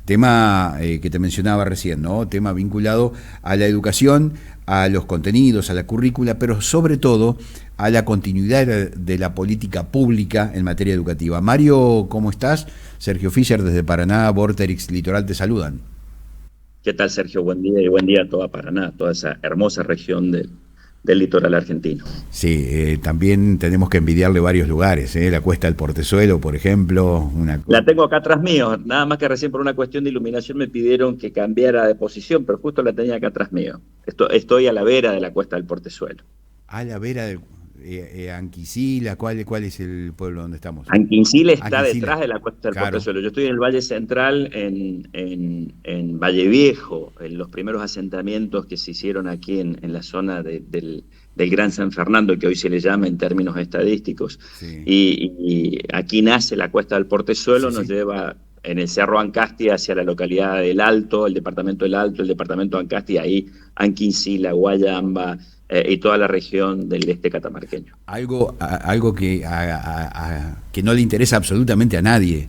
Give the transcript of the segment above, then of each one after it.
Tema que te mencionaba recién, ¿no? Tema vinculado a la educación, a los contenidos, a la currícula, pero sobre todo a la continuidad de la política pública en materia educativa. Mario, ¿cómo estás? Sergio Fischer desde Paraná, Vorterix Litoral te saludan. ¿Qué tal, Sergio? Buen día y buen día a toda Paraná, toda esa hermosa región del litoral argentino. Sí, también tenemos que envidiarle varios lugares, la Cuesta del Portezuelo, por ejemplo. La tengo acá atrás mío, nada más que recién por una cuestión de iluminación me pidieron que cambiara de posición, pero justo la tenía acá atrás mío. Estoy a la vera de la Cuesta del Portezuelo. A la vera de Anquisila, ¿cuál es el pueblo donde estamos? Anquinzil está Anquisila, detrás de la Cuesta del claro. Portezuelo. Yo estoy en el Valle Central, en Valle Viejo, en los primeros asentamientos que se hicieron aquí en la zona del Gran San Fernando, que hoy se le llama en términos estadísticos. Sí, Y aquí nace la Cuesta del Portezuelo, sí, nos sí. lleva en el Cerro Ancasti hacia la localidad del Alto, el departamento del Alto, el departamento de Ancasti, ahí Anquinzila, Guayamba, y toda la región del este catamarqueño. Algo que no le interesa absolutamente a nadie,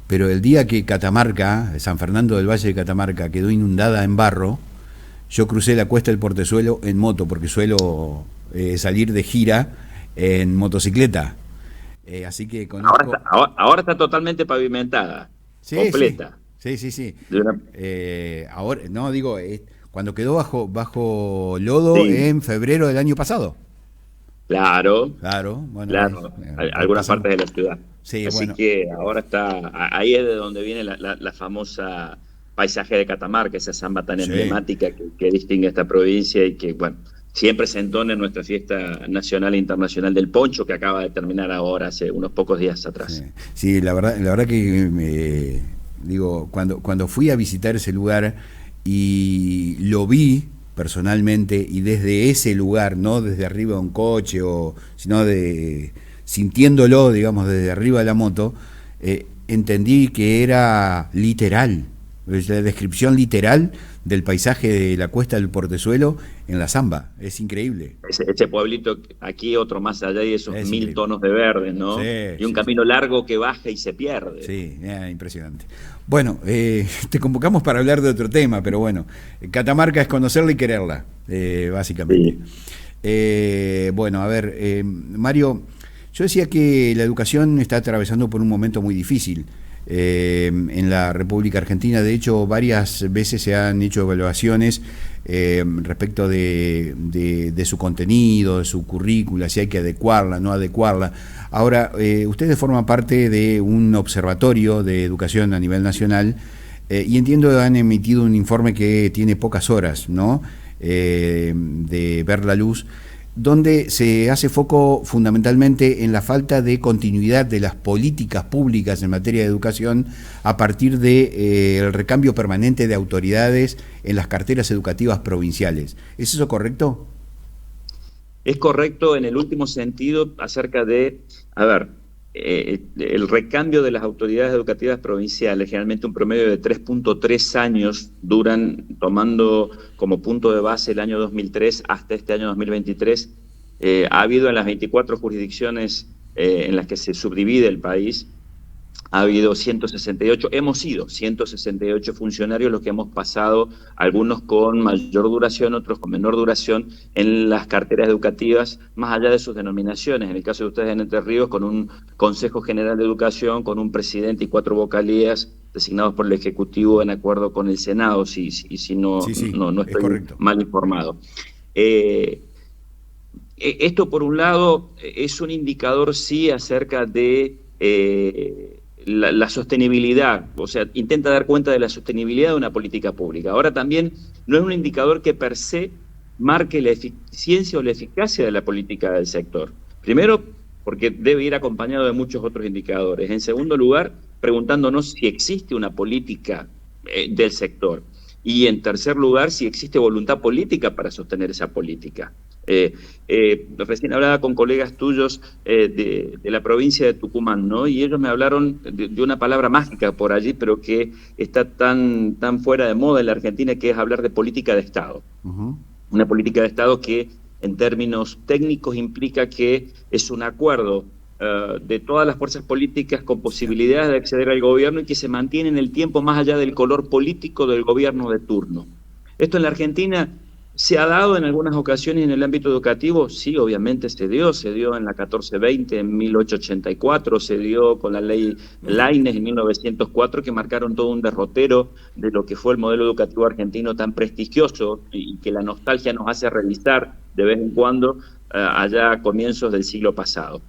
pero el día que Catamarca, San Fernando del Valle de Catamarca, quedó inundada en barro, yo crucé la Cuesta del Portezuelo en moto, porque suelo salir de gira en motocicleta. Así que conozco. Ahora está totalmente pavimentada, Sí, sí, completa. sí, sí, sí. De una- Ahora, no, digo, cuando quedó bajo lodo sí, en febrero del año pasado. claro, Claro, bueno, claro, algunas pasamos. partes de la ciudad. Sí, Así bueno, que ahora ahí es de donde viene la famosa paisaje de Catamarca, esa samba tan sí. emblemática que distingue a esta provincia y que, bueno, siempre se entona en nuestra fiesta nacional e internacional del poncho que acaba de terminar ahora, hace unos pocos días Sí, atrás. sí, la verdad que digo, cuando fui a visitar ese lugar y lo vi personalmente y desde ese lugar, no desde arriba de un coche sino sintiéndolo, digamos, desde arriba de la moto, entendí que era literal, es la descripción literal del paisaje de la Cuesta del Portezuelo en la Zamba. Es increíble, Ese pueblito aquí, otro más allá, y esos es mil increíble. tonos de verde, Sí, ¿no? Y un sí, sí. camino largo que baja y se pierde. Sí, impresionante. Bueno, te convocamos para hablar de otro tema, pero bueno, Catamarca es conocerla y quererla, básicamente. Sí. Bueno, a ver, Mario, yo decía que la educación está atravesando por un momento muy difícil en la República Argentina. De hecho, varias veces se han hecho evaluaciones respecto de su contenido, de su currícula, si hay que adecuarla, no adecuarla. Ahora, ustedes forman parte de un observatorio de educación a nivel nacional y entiendo que han emitido un informe que tiene pocas horas, ¿no? De ver la luz, donde se hace foco fundamentalmente en la falta de continuidad de las políticas públicas en materia de educación a partir de el recambio permanente de autoridades en las carteras educativas provinciales. ¿Es eso correcto? Es correcto en el último sentido acerca de, a ver, el recambio de las autoridades educativas provinciales, generalmente un promedio de 3.3 años duran, tomando como punto de base el año 2003 hasta este año 2023. Ha habido en las 24 jurisdicciones en las que se subdivide el país, ha habido 168, hemos sido 168 funcionarios los que hemos pasado, algunos con mayor duración, otros con menor duración, en las carteras educativas, más allá de sus denominaciones. En el caso de ustedes en Entre Ríos, con un Consejo General de Educación, con un presidente y 4 vocalías designados por el Ejecutivo en acuerdo con el Senado, si no, Sí, sí, no es estoy correcto. mal informado. Eh, Esto, por un lado, es un indicador, sí, acerca de la sostenibilidad, o sea, intenta dar cuenta de la sostenibilidad de una política pública. Ahora también no es un indicador que per se marque la eficiencia o la eficacia de la política del sector. Primero, porque debe ir acompañado de muchos otros indicadores. En segundo lugar, preguntándonos si existe una política del sector. Y en tercer lugar, si existe voluntad política para sostener esa política. Recién hablaba con colegas tuyos de la provincia de Tucumán, ¿no? Y ellos me hablaron de una palabra mágica por allí, pero que está tan fuera de moda en la Argentina, que es hablar de política de Estado. Ujú. Una política de Estado que en términos técnicos implica que es un acuerdo de todas las fuerzas políticas con posibilidades de acceder al gobierno y que se mantiene en el tiempo más allá del color político del gobierno de turno. Esto en la Argentina se ha dado en algunas ocasiones en el ámbito educativo, sí, obviamente se dio en la 1420 en 1884, se dio con la ley Laínez en 1904, que marcaron todo un derrotero de lo que fue el modelo educativo argentino tan prestigioso y que la nostalgia nos hace revisar de vez en cuando allá a comienzos del siglo pasado.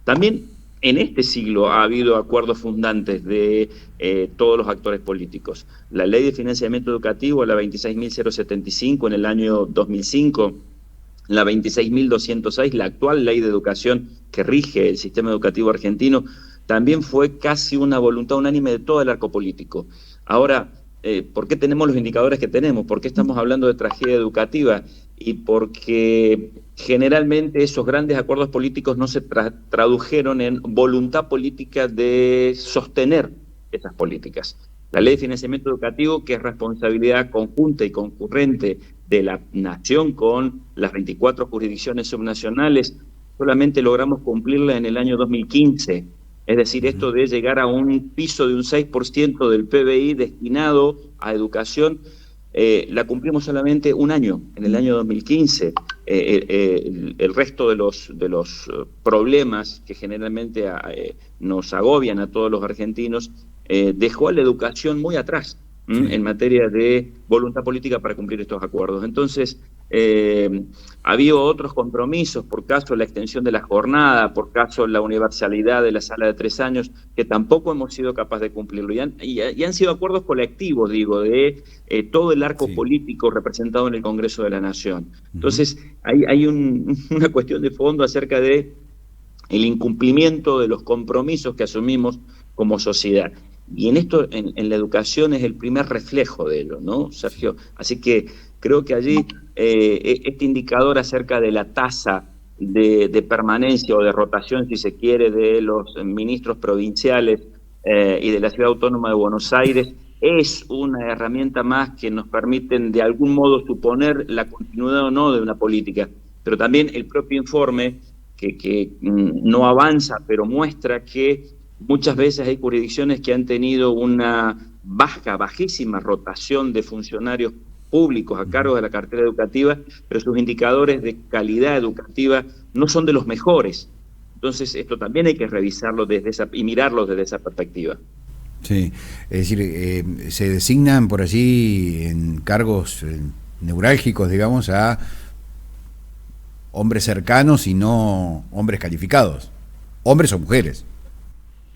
También en este siglo ha habido acuerdos fundantes de todos los actores políticos. La Ley de Financiamiento Educativo, la 26.075 en el año 2005, la 26.206, la actual Ley de Educación que rige el sistema educativo argentino, también fue casi una voluntad unánime de todo el arco político. Ahora, ¿por qué tenemos los indicadores que tenemos? ¿Por qué estamos hablando de tragedia educativa? Y porque generalmente esos grandes acuerdos políticos no se tradujeron en voluntad política de sostener esas políticas. La Ley de Financiamiento Educativo, que es responsabilidad conjunta y concurrente de la nación con las 24 jurisdicciones subnacionales, solamente logramos cumplirla en el año 2015. Es decir, esto de llegar a un piso de un 6% del PBI destinado a educación, la cumplimos solamente un año, en el año 2015. El resto de los problemas que generalmente nos agobian a todos los argentinos dejó a la educación muy atrás en materia de voluntad política para cumplir estos acuerdos. Entonces, había otros compromisos, por caso la extensión de la jornada, por caso la universalidad de la sala de 3 años, que tampoco hemos sido capaces de cumplirlo. Y han sido acuerdos colectivos, digo, de todo el arco político representado en el Congreso de la Nación. Entonces, hay una cuestión de fondo acerca de el incumplimiento de los compromisos que asumimos como sociedad. Y en esto, en la educación, es el primer reflejo de ello, ¿no, Sergio? Así que creo que allí este indicador acerca de la tasa de permanencia o de rotación, si se quiere, de los ministros provinciales y de la Ciudad Autónoma de Buenos Aires, es una herramienta más que nos permiten de algún modo suponer la continuidad o no de una política. Pero también el propio informe, que no avanza, pero muestra que muchas veces hay jurisdicciones que han tenido una bajísima rotación de funcionarios públicos a cargo de la cartera educativa, pero sus indicadores de calidad educativa no son de los mejores. Entonces, esto también hay que revisarlo y mirarlo desde esa perspectiva. Sí, es decir, se designan por allí en cargos neurálgicos, digamos, a hombres cercanos y no hombres calificados, hombres o mujeres.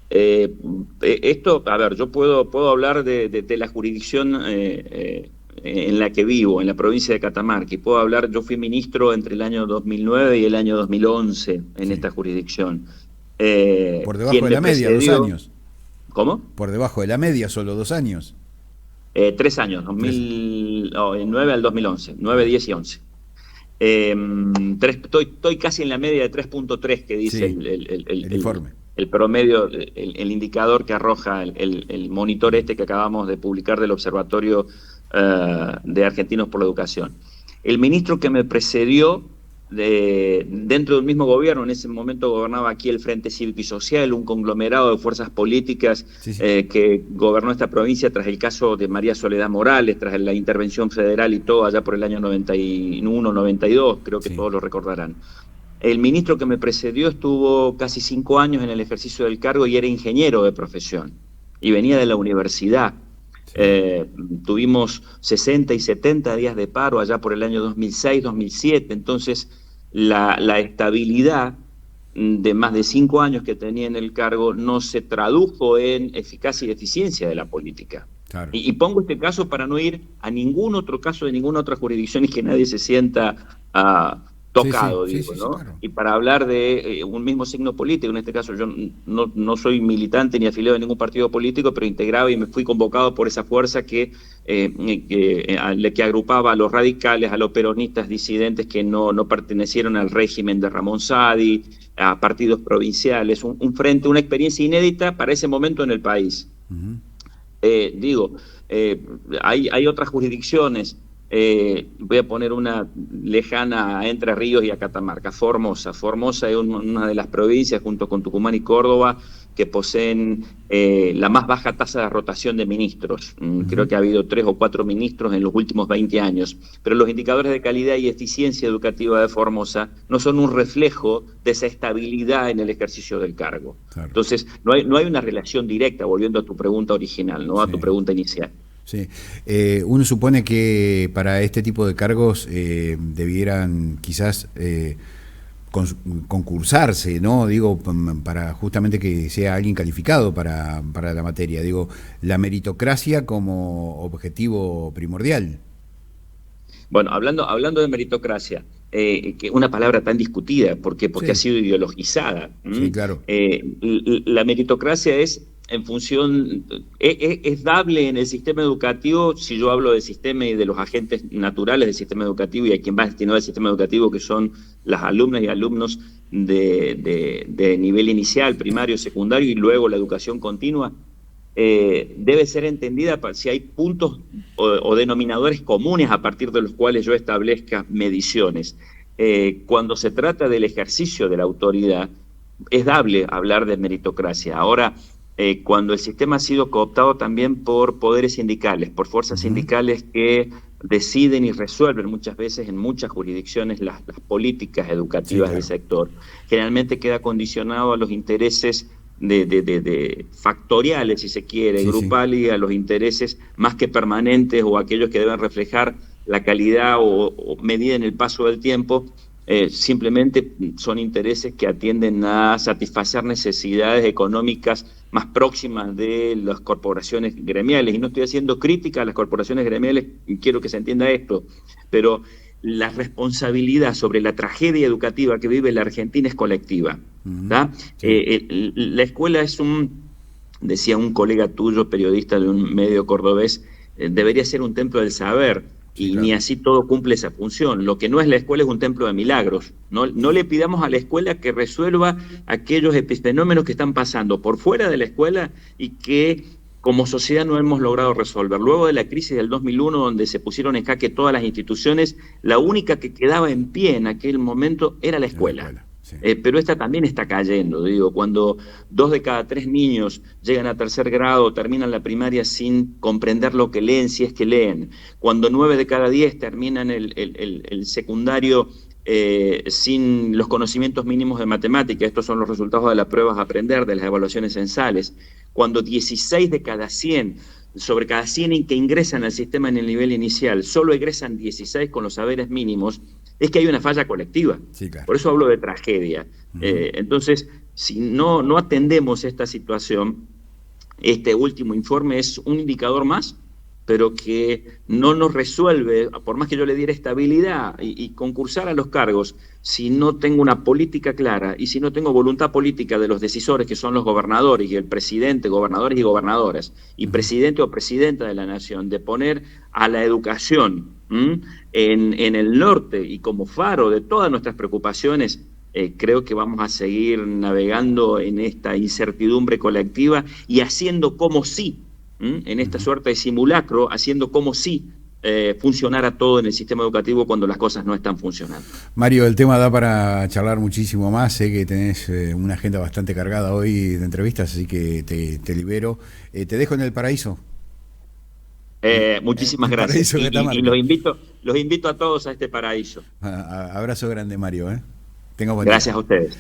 Esto, a ver, yo puedo hablar de la jurisdicción en la que vivo, en la provincia de Catamarca, y puedo hablar, yo fui ministro entre el año 2009 y el año 2011 en esta jurisdicción. Por debajo de la media, 2 años. ¿Cómo? Por debajo de la media, solo 2 años. 3 años, 2009 al 2011, 9, 10 y 11. Estoy casi en la media de 3.3 que dice el informe. El promedio, el indicador que arroja el monitor que acabamos de publicar del Observatorio de Argentinos por la Educación. El ministro que me precedió, dentro del mismo gobierno, en ese momento gobernaba aquí el Frente Cívico y Social, un conglomerado de fuerzas políticas que gobernó esta provincia tras el caso de María Soledad Morales, tras la intervención federal y todo, allá por el año 91, 92, creo que todos lo recordarán. El ministro que me precedió estuvo casi 5 años en el ejercicio del cargo y era ingeniero de profesión y venía de la universidad. Tuvimos 60 y 70 días de paro allá por el año 2006, 2007, entonces la estabilidad de más de 5 años que tenía en el cargo no se tradujo en eficacia y eficiencia de la política. Claro. Y pongo este caso para no ir a ningún otro caso de ninguna otra jurisdicción y que nadie se sienta tocado, digo, ¿no? Claro. Y para hablar de un mismo signo político, en este caso yo no soy militante ni afiliado a ningún partido político, pero integraba y me fui convocado por esa fuerza que agrupaba a los radicales, a los peronistas disidentes que no pertenecieron al régimen de Ramón Saadi, a partidos provinciales, un frente, una experiencia inédita para ese momento en el país. Hay otras jurisdicciones Voy a poner una lejana a Entre Ríos y a Catamarca, Formosa. Formosa es una de las provincias, junto con Tucumán y Córdoba, que poseen la más baja tasa de rotación de ministros. Creo que ha habido 3 o 4 ministros en los últimos 20 años, pero los indicadores de calidad y eficiencia educativa de Formosa no son un reflejo de esa estabilidad en el ejercicio del cargo. Claro. Entonces, no hay una relación directa, volviendo a tu pregunta original, ¿no? A tu pregunta inicial. Sí. Uno supone que para este tipo de cargos debieran quizás concursarse, ¿no? Digo, para justamente que sea alguien calificado para la materia. Digo, la meritocracia como objetivo primordial. Bueno, hablando de meritocracia, que una palabra tan discutida, porque Sí. ha sido ideologizada. Sí, claro. La meritocracia es en función, es dable en el sistema educativo, si yo hablo del sistema y de los agentes naturales del sistema educativo y a quien va destinado al sistema educativo, que son las alumnas y alumnos de nivel inicial, primario, secundario y luego la educación continua. Debe ser entendida si hay puntos o denominadores comunes a partir de los cuales yo establezca mediciones. Cuando se trata del ejercicio de la autoridad, es dable hablar de meritocracia. Ahora, cuando el sistema ha sido cooptado también por poderes sindicales, por fuerzas sindicales que deciden y resuelven muchas veces en muchas jurisdicciones las políticas educativas del sector, generalmente queda condicionado a los intereses de factoriales, si se quiere, grupales, y a los intereses más que permanentes o aquellos que deben reflejar la calidad o medida en el paso del tiempo. Simplemente son intereses que atienden a satisfacer necesidades económicas más próximas de las corporaciones gremiales. Y no estoy haciendo crítica a las corporaciones gremiales, y quiero que se entienda esto, pero la responsabilidad sobre la tragedia educativa que vive la Argentina es colectiva. La escuela es decía un colega tuyo, periodista de un medio cordobés, debería ser un templo del saber. Y ni así todo cumple esa función. Lo que no es la escuela es un templo de milagros. No le pidamos a la escuela que resuelva aquellos epifenómenos que están pasando por fuera de la escuela y que como sociedad no hemos logrado resolver. Luego de la crisis del 2001, donde se pusieron en jaque todas las instituciones, la única que quedaba en pie en aquel momento era la escuela. Pero esta también está cayendo, digo, cuando 2 de cada 3 niños llegan a 3er grado, terminan la primaria sin comprender lo que leen, si es que leen, cuando 9 de cada 10 terminan el secundario sin los conocimientos mínimos de matemática, estos son los resultados de las pruebas a aprender, de las evaluaciones censales, cuando 16 de cada 100, sobre cada 100 que ingresan al sistema en el nivel inicial, solo egresan 16 con los saberes mínimos, es que hay una falla colectiva. Sí, claro. Por eso hablo de tragedia. Entonces, si no atendemos esta situación, este último informe es un indicador más, pero que no nos resuelve, por más que yo le diera estabilidad y concursar a los cargos, si no tengo una política clara y si no tengo voluntad política de los decisores, que son los gobernadores y el presidente, gobernadores y gobernadoras, y presidente o presidenta de la nación, de poner a la educación en el norte y como faro de todas nuestras preocupaciones, creo que vamos a seguir navegando en esta incertidumbre colectiva y haciendo como si, en esta suerte de simulacro, haciendo como si funcionara todo en el sistema educativo cuando las cosas no están funcionando. Mario, el tema da para charlar muchísimo más. Sé que tenés una agenda bastante cargada hoy de entrevistas, así que te libero. Te dejo en el paraíso. Muchísimas gracias. Y los invito a todos a este paraíso. Abrazo grande, Mario. Tenga buen Gracias día. a ustedes.